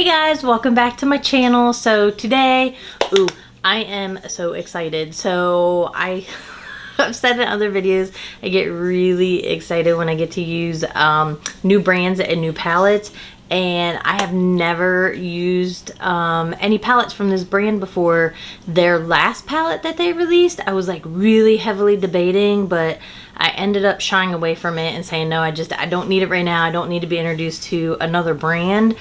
guys, welcome back to my channel. So today, I am so excited. So I've said in other videos, I get really excited when I get to use new brands and new palettes. And I have never used any palettes from this brand before. Their last palette that they released, I was like really heavily debating, but I ended up shying away from it and saying, no, I don't need it right now. I don't need to be introduced to another brand.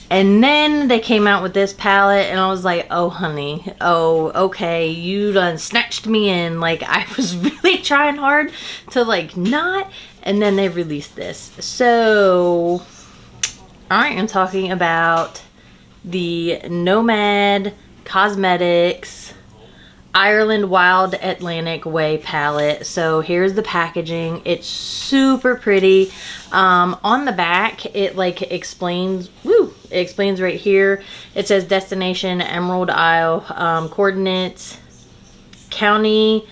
And then they came out with this palette and I was like, oh honey, oh okay, you done snatched me in. Like, I was really trying hard to like not, and then they released this. So I am talking about the Nomad Cosmetics Ireland Wild Atlantic Way palette. So here's the packaging. It's super pretty. On the back, it like explains, it explains right here. It says destination Emerald Isle, coordinates County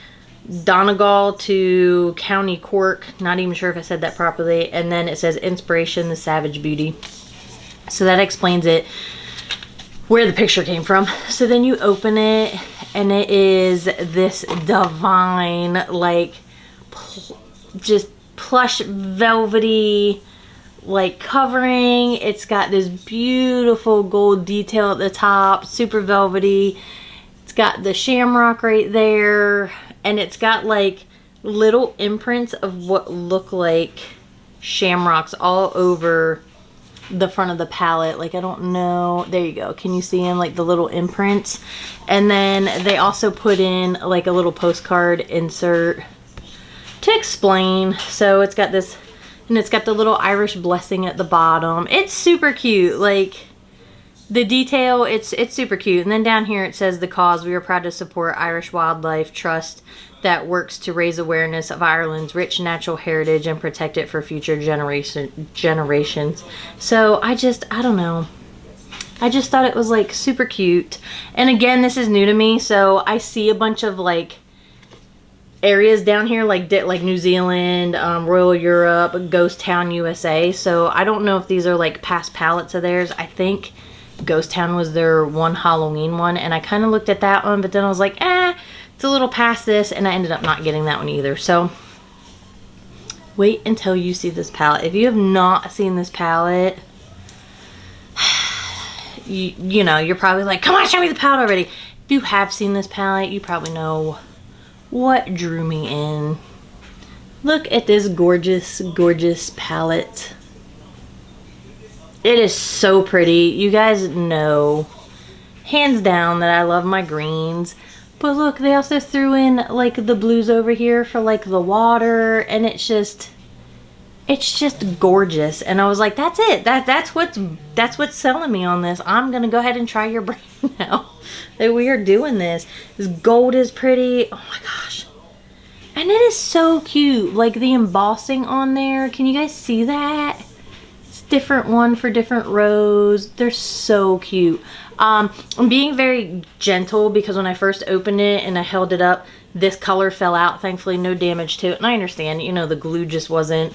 Donegal to County Cork. Not even sure if I said that properly. And then it says inspiration, the Savage Beauty. So that explains it, where the picture came from. So then you open it and it is this divine, like just plush velvety like covering. It's got this beautiful gold detail at the top, super velvety. It's got the shamrock right there, and it's got like little imprints of what look like shamrocks all over the front of the palette. Like, I don't know, there you go, can you see them, like the little imprints? And then they also put in like a little postcard insert to explain. So it's got this, and it's got the little Irish blessing at the bottom. It's super cute, like the detail, it's super cute. And then down here it says the cause: we are proud to support Irish Wildlife Trust that works to raise awareness of Ireland's rich natural heritage and protect it for future generations. So I don't know, I just thought it was like super cute. And again, this is new to me, so I see a bunch of like areas down here like New Zealand, Royal Europe, Ghost Town, USA. So I don't know if these are like past palettes of theirs. I think Ghost Town was their one Halloween one, and I kind of looked at that one, but then I was like, it's a little past this, and I ended up not getting that one either. So wait until you see this palette. If you have not seen this palette, you know, you're probably like, come on, show me the palette already. If you have seen this palette, you probably know what drew me in. Look at this gorgeous, gorgeous palette. It is so pretty. You guys know, hands down, that I love my greens. But look, they also threw in like the blues over here for like the water, and it's just gorgeous. And I was like, that's it. That's what's selling me on this. I'm gonna go ahead and try your brand now that we are doing this. This gold is pretty. Oh my gosh. And it is so cute. Like the embossing on there. Can you guys see that? It's different one for different rows. They're so cute. I'm being very gentle because when I first opened it and I held it up, this color fell out. Thankfully, no damage to it. And I understand, you know, the glue just wasn't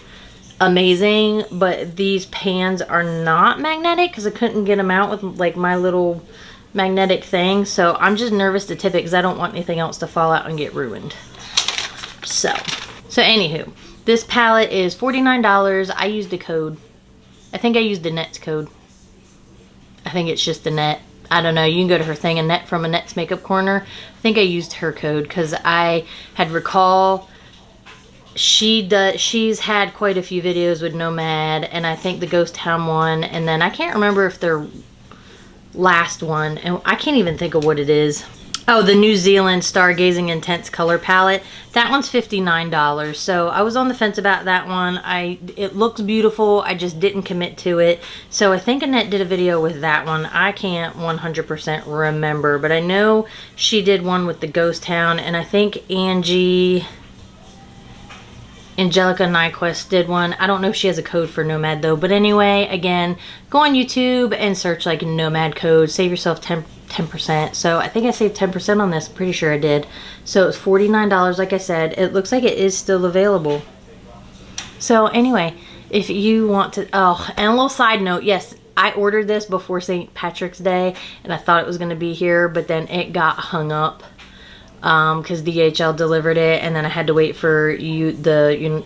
amazing, but these pans are not magnetic because I couldn't get them out with like my little magnetic thing. So I'm just nervous to tip it because I don't want anything else to fall out and get ruined. So anywho, this palette is $49. I used a code. I think I used the Net's code. I think it's just the Net. I don't know. You can go to her thing, Annette from Annette's Makeup Corner. I think I used her code because I had she's had quite a few videos with Nomad, and I think the Ghost Town one, and then I can't remember if their last one, and I can't even think of what it is. Oh, the New Zealand Stargazing Intense Color Palette. That one's $59. So I was on the fence about that one. It looks beautiful. I just didn't commit to it. So I think Annette did a video with that one. I can't 100% remember, but I know she did one with the Ghost Town, and I think Angelica Nyquist did one. I don't know if she has a code for Nomad though. But anyway, again, go on YouTube and search like Nomad code. Save yourself 10%. So I think I saved 10% on this. I'm pretty sure I did. So it's $49, like I said. It looks like it is still available. So anyway, if you want to, oh, and a little side note, yes, I ordered this before St. Patrick's Day, and I thought it was going to be here, but then it got hung up because DHL delivered it, and then I had to wait for the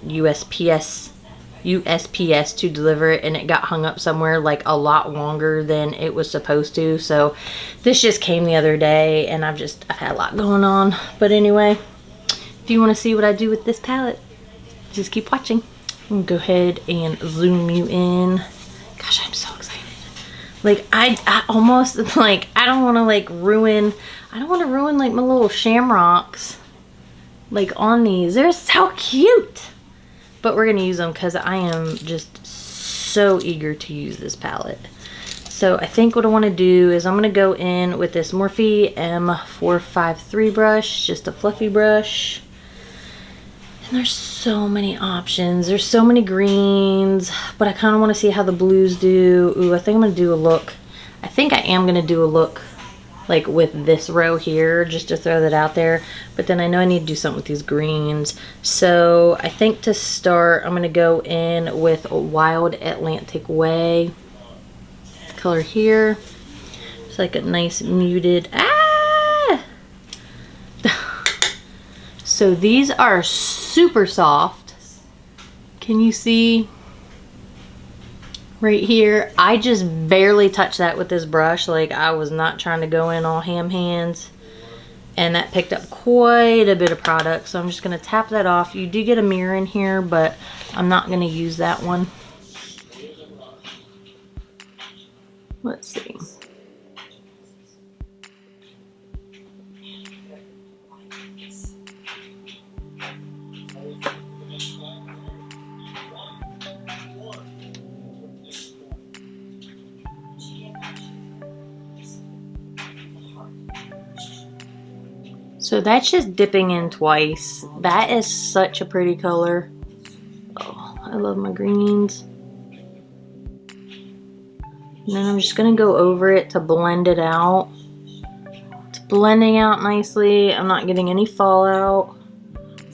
USPS to deliver it, and it got hung up somewhere like a lot longer than it was supposed to. So this just came the other day, and I've had a lot going on. But anyway, if you want to see what I do with this palette, just keep watching. I'm gonna go ahead and zoom you in. Gosh, I'm so excited. Like I almost like, I don't want to like ruin like my little shamrocks like on these. They're so cute. But we're going to use them because I am just so eager to use this palette. So I think what I want to do is I'm going to go in with this Morphe M453 brush, just a fluffy brush. And there's so many options. There's so many greens, but I kind of want to see how the blues do. Ooh, I think I'm going to do a look. I think I am going to do a look like with this row here, just to throw that out there. But then I know I need to do something with these greens. So I think to start, I'm gonna go in with Wild Atlantic Way. Color here. It's like a nice muted, So these are super soft. Can you see? Right here, I just barely touched that with this brush. Like, I was not trying to go in all ham hands, and that picked up quite a bit of product. So I'm just going to tap that off. You do get a mirror in here, but I'm not going to use that one. Let's see. So that's just dipping in twice. That is such a pretty color. Oh, I love my greens. And then I'm just gonna go over it to blend it out. It's blending out nicely. I'm not getting any fallout.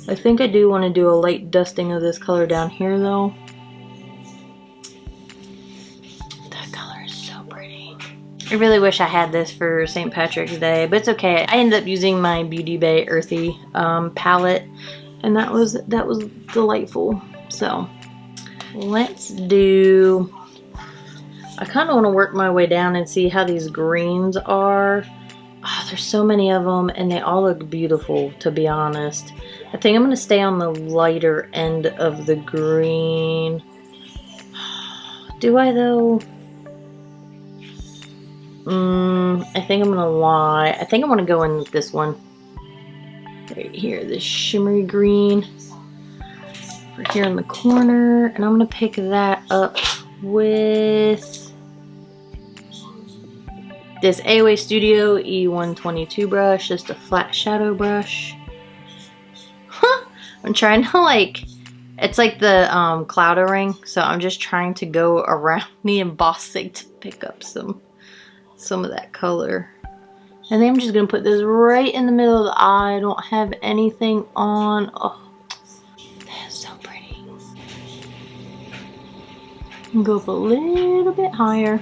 I think I do want to do a light dusting of this color down here though. That color is so pretty. I really wish I had this for St. Patrick's Day, but it's okay. I ended up using my Beauty Bay Earthy palette, and that was delightful. So let's do, I kind of want to work my way down and see how these greens are. Oh, there's so many of them, and they all look beautiful, to be honest. I think I'm going to stay on the lighter end of the green. Do I though? I think I'm gonna lie. I think I want to go in with this one right here, this shimmery green right here in the corner, and I'm gonna pick that up with this AOA Studio E122 brush, just a flat shadow brush. I'm trying to like, it's like the clouder ring, so I'm just trying to go around the embossing to pick up some of that color. And then I'm just gonna put this right in the middle of the eye. I don't have anything on. Oh, that's so pretty. Go up a little bit higher.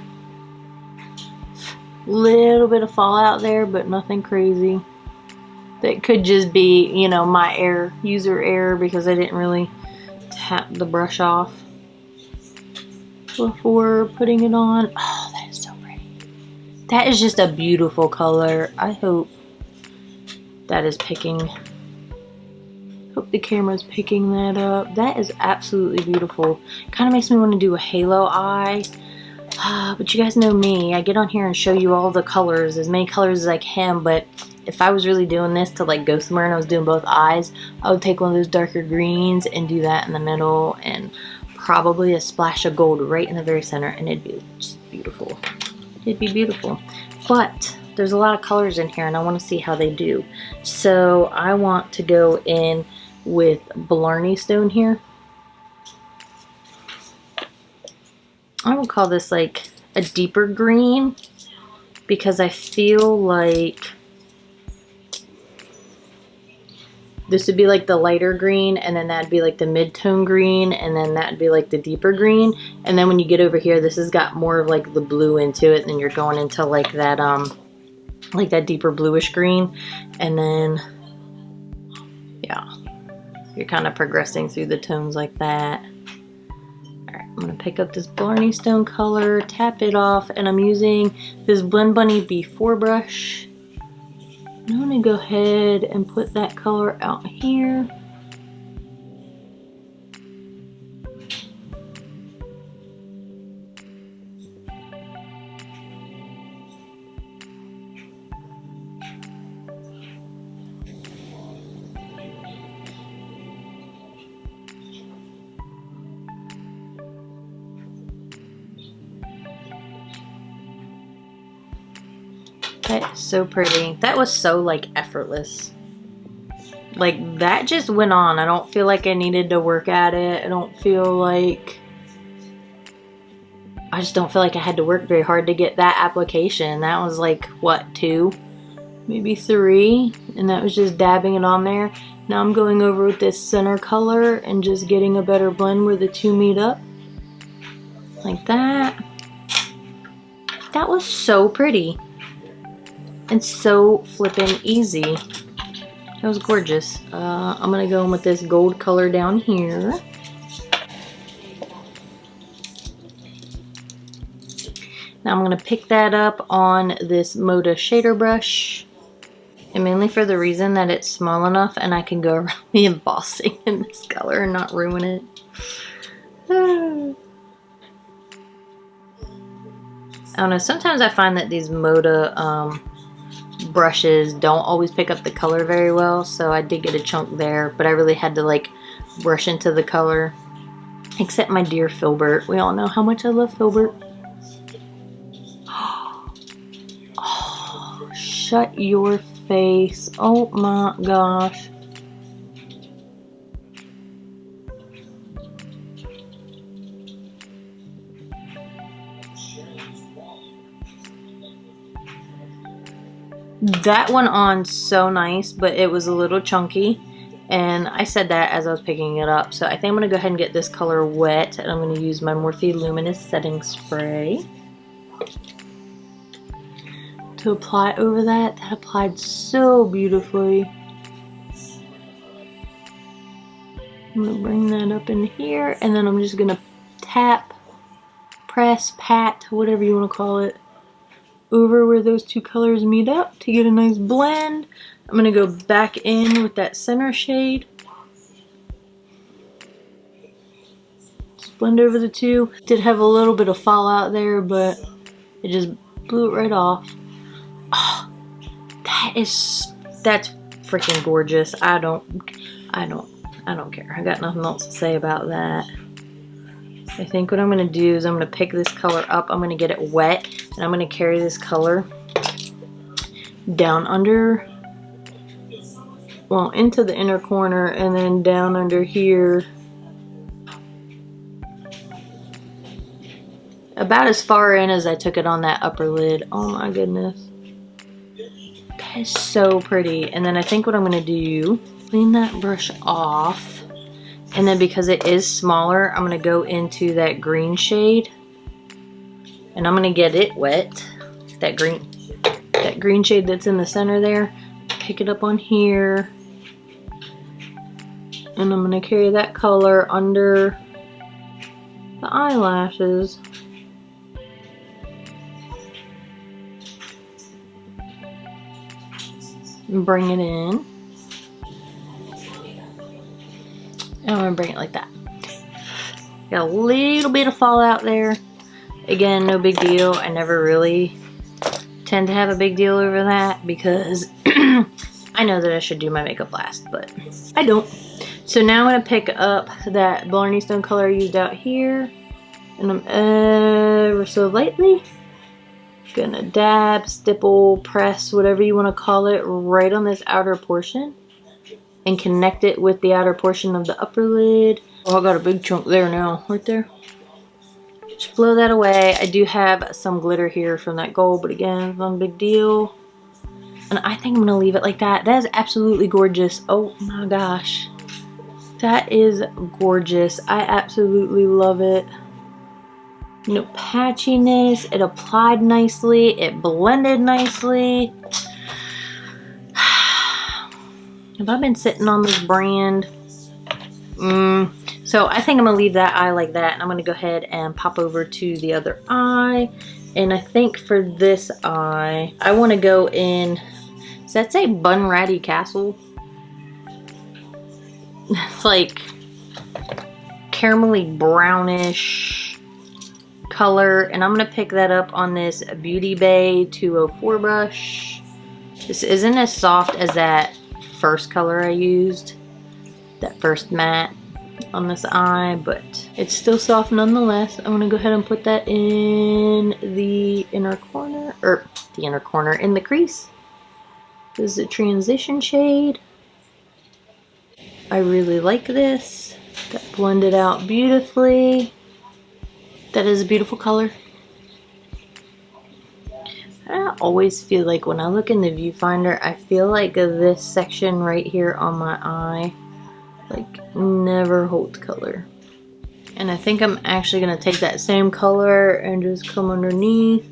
Little bit of fallout there, but nothing crazy. That could just be, you know, my error, user error, because I didn't really tap the brush off before putting it on. Oh, that is so pretty. That is just a beautiful color. I hope that is picking, hope the camera's picking that up. That is absolutely beautiful. Kind of makes me want to do a halo eye. But you guys know me, I get on here and show you all the colors, as many colors as I can, but if I was really doing this to like go somewhere and I was doing both eyes, I would take one of those darker greens and do that in the middle, and probably a splash of gold right in the very center, and it'd be just beautiful. It'd be beautiful. But there's a lot of colors in here and I want to see how they do. So I want to go in with Blarney Stone here. I would call this like a deeper green, because I feel like this would be like the lighter green, and then that'd be like the mid-tone green, and then that'd be like the deeper green. And then when you get over here, this has got more of like the blue into it, and then you're going into like that deeper bluish green. And then, yeah, you're kind of progressing through the tones like that. Alright, I'm going to pick up this Blarney Stone color, tap it off, and I'm using this Blend Bunny B4 brush. I'm going to go ahead and put that color out here. That's so pretty. That was so like effortless. Like that just went on. I don't feel like I needed to work at it. I just don't feel like I had to work very hard to get that application. That was like, what, 2? Maybe 3? And that was just dabbing it on there. Now I'm going over with this center color and just getting a better blend where the 2 meet up. Like that. That was so pretty. And so flippin' easy. That was gorgeous. I'm gonna go in with this gold color down here. Now I'm gonna pick that up on this Moda shader brush. And mainly for the reason that it's small enough and I can go around the embossing in this color and not ruin it. I don't know, sometimes I find that these Moda brushes don't always pick up the color very well, so I did get a chunk there, but I really had to like brush into the color. Except my dear Filbert. We all know how much I love Filbert. Oh, shut your face. Oh my gosh. That went on so nice, but it was a little chunky, and I said that as I was picking it up. So I think I'm going to go ahead and get this color wet, and I'm going to use my Morphe Luminous setting spray to apply over that. That applied so beautifully. I'm going to bring that up in here, and then I'm just going to tap, press, pat, whatever you want to call it, over where those 2 colors meet up to get a nice blend. I'm going to go back in with that center shade. Just blend over the 2. Did have a little bit of fallout there, but it just blew it right off. Oh, that's freaking gorgeous. I don't care. I got nothing else to say about that. I think what I'm going to do is I'm going to pick this color up, I'm going to get it wet, and I'm going to carry this color down under, well, into the inner corner, and then down under here. About as far in as I took it on that upper lid. Oh my goodness. That is so pretty. And then I think what I'm going to do, clean that brush off. And then because it is smaller, I'm going to go into that green shade. And I'm going to get it wet. That green shade that's in the center there. Pick it up on here. And I'm going to carry that color under the eyelashes. And bring it in. And I'm going to bring it like that. Got a little bit of fallout there. Again, no big deal. I never really tend to have a big deal over that because I know that I should do my makeup last, but I don't. So now I'm going to pick up that Blarney Stone color I used out here. And I'm ever so lightly gonna dab, stipple, press, whatever you want to call it, right on this outer portion. And connect it with the outer portion of the upper lid. Oh, I got a big chunk there now, right there. Just blow that away. I do have some glitter here from that gold, but again, not a big deal. And I think I'm gonna leave it like that. That is absolutely gorgeous. Oh my gosh. That is gorgeous. I absolutely love it. No patchiness. It applied nicely. It blended nicely. Have I been sitting on this brand? So I think I'm gonna leave that eye like that, and I'm gonna go ahead and pop over to the other eye. And I think for this eye, I want to go in, does that say Bunratty Castle? It's like caramelly brownish color, and I'm gonna pick that up on this Beauty Bay 204 brush. This isn't as soft as that first color I used, that first matte on this eye, but it's still soft nonetheless. I'm gonna go ahead and put that in the inner corner, or the inner corner, in the crease. This is a transition shade. I really like this. That blended out beautifully. That is a beautiful color. I always feel like when I look in the viewfinder, I feel like this section right here on my eye like never holds color. And I think I'm actually gonna take that same color and just come underneath.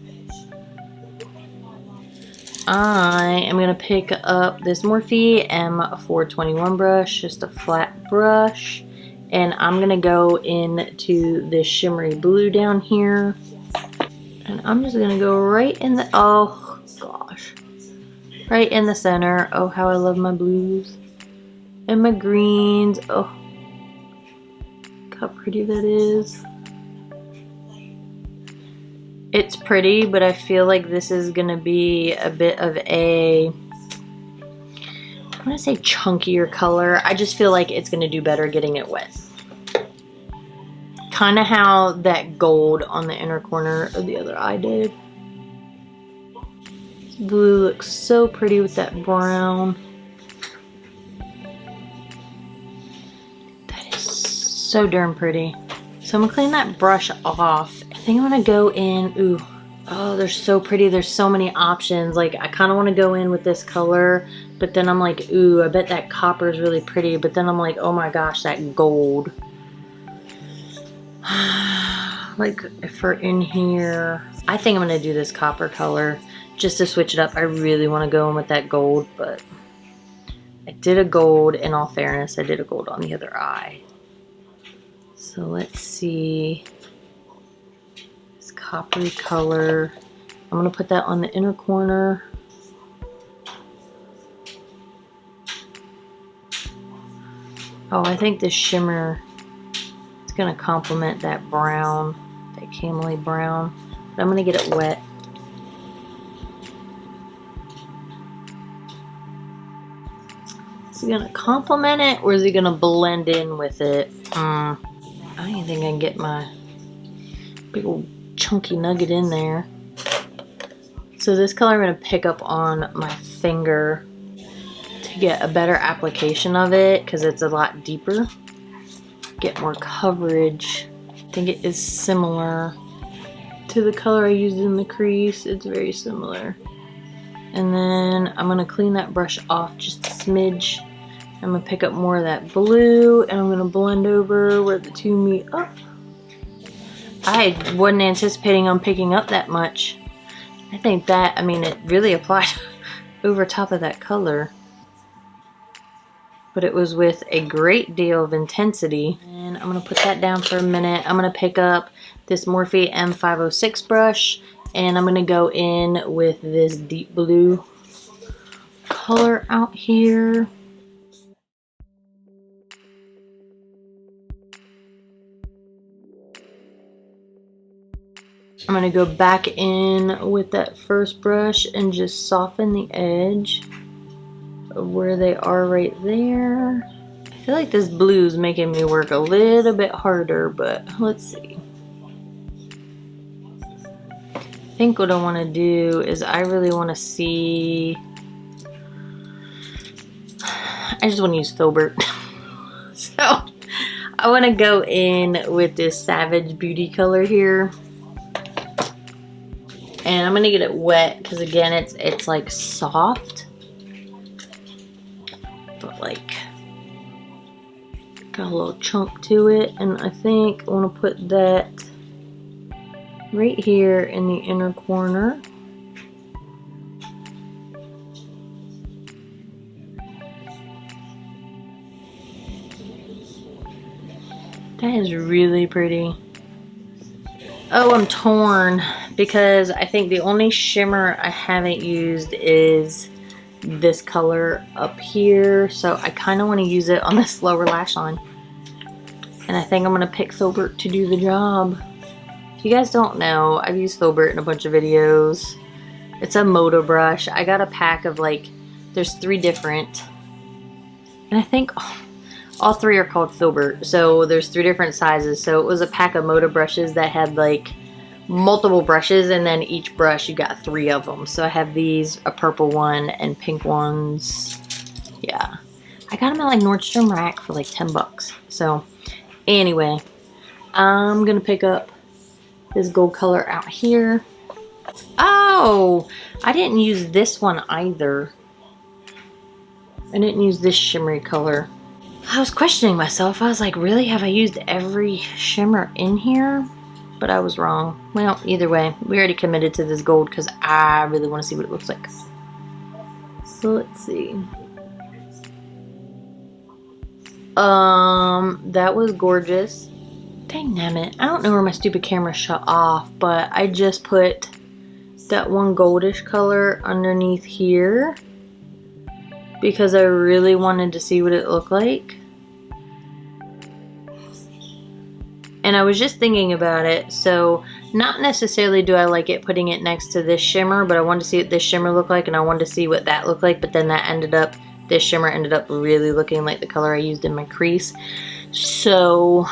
I am gonna pick up this Morphe M421 brush, just a flat brush, and I'm gonna go into this shimmery blue down here, and I'm just gonna go right in the, oh gosh, right in the center. Oh, how I love my blues and my greens. Oh, look how pretty that is. It's pretty, but I feel like this is gonna be a bit of a, I want to say chunkier color. I just feel like it's gonna do better getting it wet. Kind of how that gold on the inner corner of the other eye did. This blue looks so pretty with that brown. That is so darn pretty. So I'm gonna clean that brush off. I think I'm gonna go in, ooh, oh, they're so pretty. There's so many options. Like, I kind of want to go in with this color, but then I'm like, ooh, I bet that copper is really pretty. But then I'm like, oh my gosh, that gold. Like, if we're in here, I think I'm gonna do this copper color just to switch it up. I really want to go in with that gold, but I did a gold, in all fairness, I did a gold on the other eye. So let's see, this coppery color, I'm gonna put that on the inner corner. Oh, I think this shimmer is gonna complement that brown, that camely brown. But I'm gonna get it wet. Is he gonna complement it, or is he gonna blend in with it? I don't even think I can get my big old chunky nugget in there. So this color I'm gonna pick up on my finger to get a better application of it, because it's a lot deeper. Get more coverage. I think it is similar to the color I used in the crease. It's very similar. And then I'm gonna clean that brush off just a smidge. I'm gonna pick up more of that blue, and I'm gonna blend over where the two meet up. I wasn't anticipating on picking up that much. I think that, I mean, it really applied over top of that color. But it was with a great deal of intensity. And I'm gonna put that down for a minute. I'm gonna pick up this Morphe M506 brush, and I'm gonna go in with this deep blue color out here. I'm gonna go back in with that first brush and just soften the edge of where they are right there. I feel like this blue is making me work a little bit harder, but let's see. I think what I want to do is I really want to see, I just want to use Filbert. So I want to go in with this Savage Beauty color here. And I'm gonna get it wet because again it's like soft. but like got a little chunk to it, and I think I want to put that right here in the inner corner. That is really pretty. Oh, I'm torn because I think the only shimmer I haven't used is this color up here, so I kind of want to use it on this lower lash line, and I think I'm gonna pick Filbert to do the job. If you guys don't know, I've used Filbert in a bunch of videos. It's a moto brush. I got a pack of like, there's 3 different, and I think all 3 are called Filbert, so there's 3 different sizes. So it was a pack of moto brushes that had like multiple brushes, and then each brush you got 3 of them. So I have these, a purple one, and pink ones. Yeah, I got them at like Nordstrom Rack for like 10 bucks. So anyway, I'm gonna pick up this gold color out here. Oh, I didn't use this one either. I didn't use this shimmery color. I was questioning myself. I was like, really? Have I used every shimmer in here? But I was wrong. Well, either way, we already committed to this gold because I really want to see what it looks like. So let's see. That was gorgeous. Dang nabbit. I don't know where my stupid camera shut off, but I just put that one goldish color underneath here because I really wanted to see what it looked like. And I was just thinking about it, so not necessarily do I like it putting it next to this shimmer, but I wanted to see what this shimmer looked like, and I wanted to see what that looked like, but then that ended up, this shimmer ended up really looking like the color I used in my crease. So,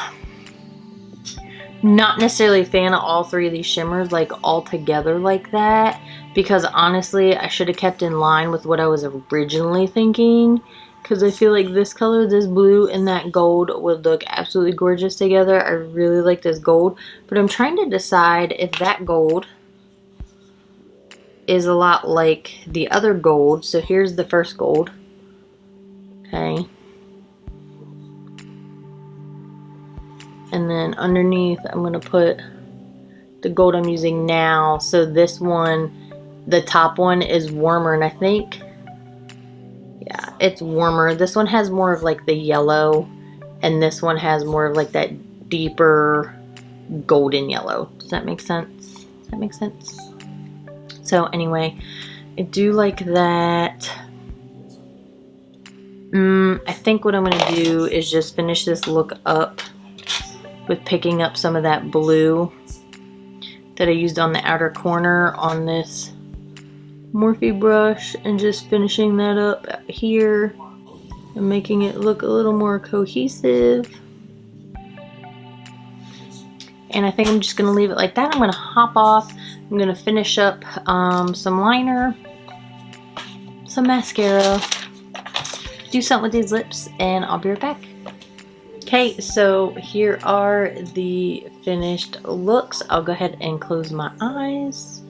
not necessarily a fan of all 3 of these shimmers like all together like that, because honestly I should have kept in line with what I was originally thinking, because I feel like this color, this blue, and that gold would look absolutely gorgeous together. I really like this gold, but I'm trying to decide if that gold is a lot like the other gold. So here's the first gold. Okay. And then underneath, I'm going to put the gold I'm using now. So this one, the top one is warmer, and I think, yeah, it's warmer. This one has more of like the yellow, and this one has more of like that deeper golden yellow. Does that make sense? Does that make sense? So anyway, I do like that. I think what I'm going to do is just finish this look up with picking up some of that blue that I used on the outer corner on this Morphe brush, and just finishing that up here and making it look a little more cohesive. And I think I'm just going to leave it like that. I'm going to hop off. I'm going to finish up some liner, some mascara, do something with these lips, and I'll be right back. Okay, so here are the finished looks. I'll go ahead and close my eyes.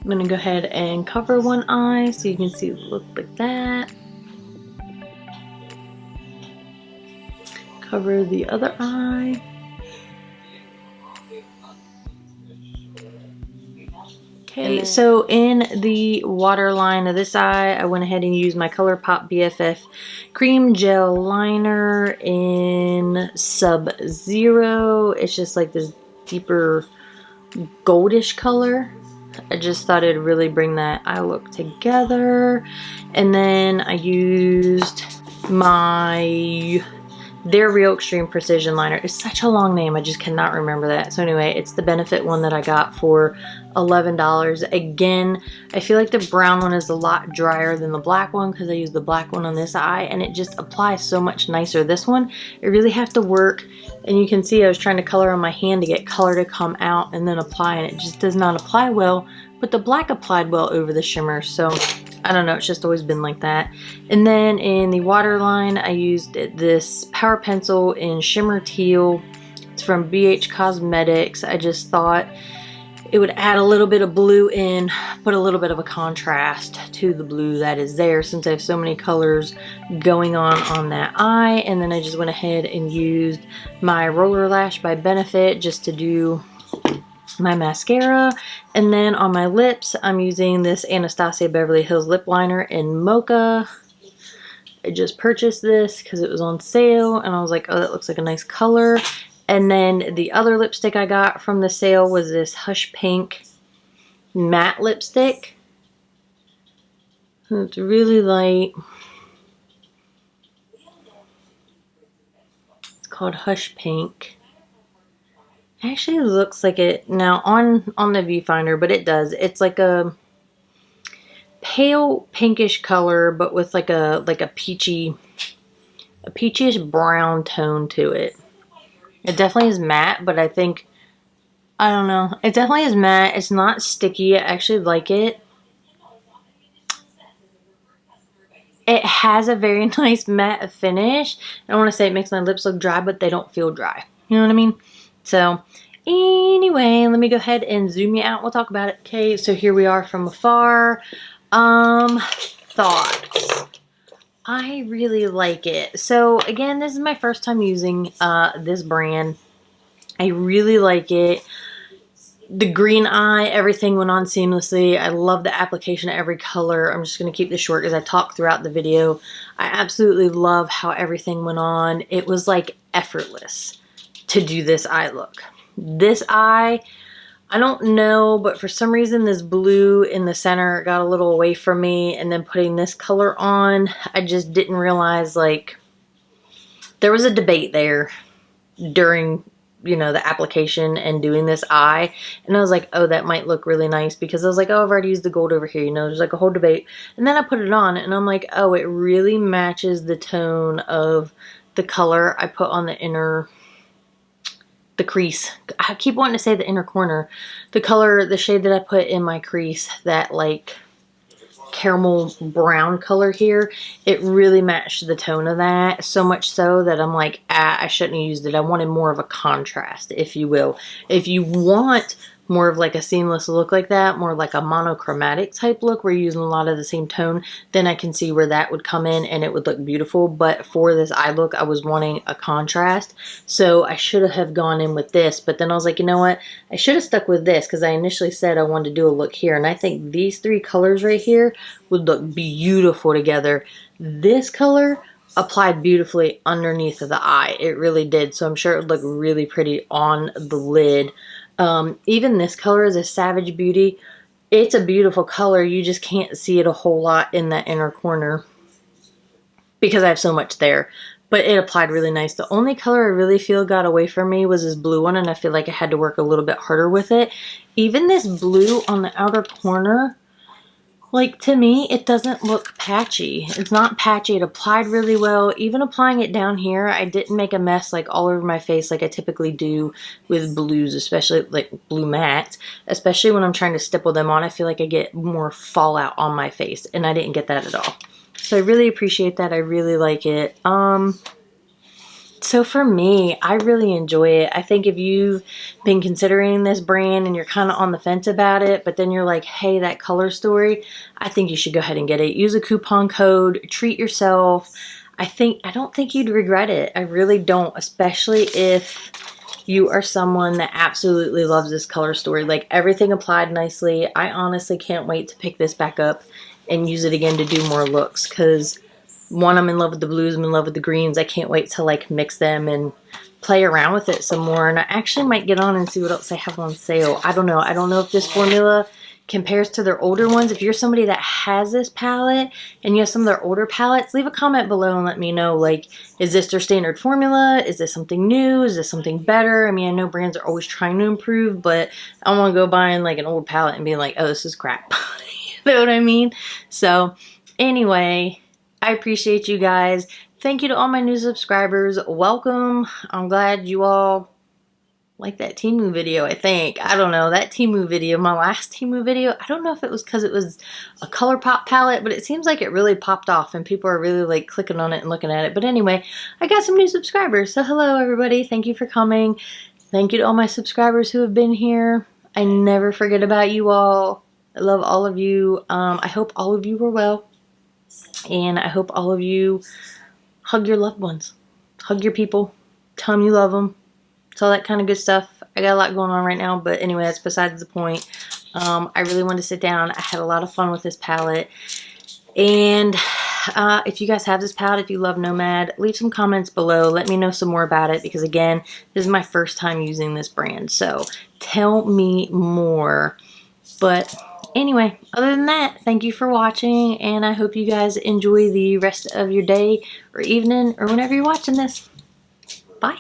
I'm going to go ahead and cover one eye so you can see it look like that. Cover the other eye. Okay, so in the waterline of this eye, I went ahead and used my ColourPop BFF Cream Gel Liner in Sub-Zero. It's just like this deeper goldish color. I just thought it'd really bring that eye look together. And then I used my They're Real Extreme Precision Liner. It's such a long name, I just cannot remember that. So anyway, it's the Benefit one that I got for $11. Again, I feel like the brown one is a lot drier than the black one because I used the black one on this eye, and it just applies so much nicer. This one, I really have to work, and you can see I was trying to color on my hand to get color to come out and then apply, and it just does not apply well, but the black applied well over the shimmer, so I don't know, it's just always been like that. And then in the waterline, I used this Power Pencil in Shimmer Teal. It's It's from BH Cosmetics. I just thought it would add a little bit of blue in, put a little bit of a contrast to the blue that is there since I have so many colors going on that eye. And then I just went ahead and used my Roller Lash by Benefit just to do my mascara. And then on my lips, I'm using this Anastasia Beverly Hills lip liner in Mocha. I just purchased this because it was on sale and I was like, oh, that looks like a nice color. And then the other lipstick I got from the sale was this Hush Pink matte lipstick. It's really light. It's called Hush Pink. It actually looks like it now on the viewfinder, but it does. It's like a pale pinkish color, but with like a peachy, peachish brown tone to it. It definitely is matte, but I think, I don't know. It definitely is matte. It's not sticky. I actually like it. It has a very nice matte finish. I don't want to say it makes my lips look dry, but they don't feel dry. You know what I mean? So, anyway, let me go ahead and zoom you out. We'll talk about it. Okay, so here we are from afar. Thoughts. I really like it. So again, this is my first time using this brand. I really like it. The green eye, everything went on seamlessly. I love the application of every color. I'm just going to keep this short as I talk throughout the video. I absolutely love how everything went on. It was like effortless to do this eye look. This eye, I don't know, but for some reason this blue in the center got a little away from me, and then putting this color on, I just didn't realize, like, there was a debate there during, you know, the application and doing this eye, and I was like, oh, that might look really nice, because I was like, oh, I've already used the gold over here, you know, there's like a whole debate, and then I put it on, and I'm like, oh, it really matches the tone of the color I put on the inner, the crease. I keep wanting to say the inner corner. The color, the shade that I put in my crease, that like caramel brown color here, it really matched the tone of that, so much so that I'm like, I shouldn't have used it. I wanted more of a contrast, if you will. If you want more of like a seamless look like that, more like a monochromatic type look where you're using a lot of the same tone, then I can see where that would come in and it would look beautiful. But for this eye look, I was wanting a contrast, so I should have gone in with this. But then I was like, you know what, I should have stuck with this, because I initially said I wanted to do a look here, and I think these three colors right here would look beautiful together. This color applied beautifully underneath of the eye. It really did. So I'm sure it would look really pretty on the lid. Even this color is a Savage Beauty. It's a beautiful color. You just can't see it a whole lot in that inner corner because I have so much there. But it applied really nice. The only color I really feel got away from me was this blue one, and I feel like I had to work a little bit harder with it. Even this blue on the outer corner, like, to me, it doesn't look patchy. It's not patchy. It applied really well. Even applying it down here, I didn't make a mess like all over my face like I typically do with blues, especially like blue mattes. Especially when I'm trying to stipple them on, I feel like I get more fallout on my face, and I didn't get that at all. So I really appreciate that. I really like it. So for me, I really enjoy it. I think if you've been considering this brand and you're kind of on the fence about it, but then you're like, hey, that color story, I think you should go ahead and get it. Use a coupon code, treat yourself. I don't think you'd regret it. I really don't, especially if you are someone that absolutely loves this color story. Like, everything applied nicely. I honestly can't wait to pick this back up and use it again to do more looks, because one, I'm in love with the blues, I'm in love with the greens. I can't wait to like mix them and play around with it some more. And I actually might get on and see what else they have on sale. I don't know. I don't know if this formula compares to their older ones. If you're somebody that has this palette and you have some of their older palettes, leave a comment below and let me know, like, is this their standard formula? Is this something new? Is this something better? I mean, I know brands are always trying to improve, but I don't want to go buying like an old palette and being like, oh, this is crap. You know what I mean? So anyway, I appreciate you guys. Thank you to all my new subscribers. Welcome. I'm glad you all like that Temu video, I think. I don't know. That Temu video, my last Temu video, I don't know if it was because it was a ColourPop palette, but it seems like it really popped off and people are really like clicking on it and looking at it. But anyway, I got some new subscribers. So hello everybody. Thank you for coming. Thank you to all my subscribers who have been here. I never forget about you all. I love all of you. I hope all of you are well. And I hope all of you hug your loved ones. Hug your people. Tell them you love them. It's all that kind of good stuff. I got a lot going on right now, but anyway, that's besides the point. I really wanted to sit down. I had a lot of fun with this palette. And if you guys have this palette, if you love Nomad, leave some comments below. Let me know some more about it because, again, this is my first time using this brand. So tell me more. But anyway, other than that, thank you for watching. And I hope you guys enjoy the rest of your day or evening or whenever you're watching this. Bye.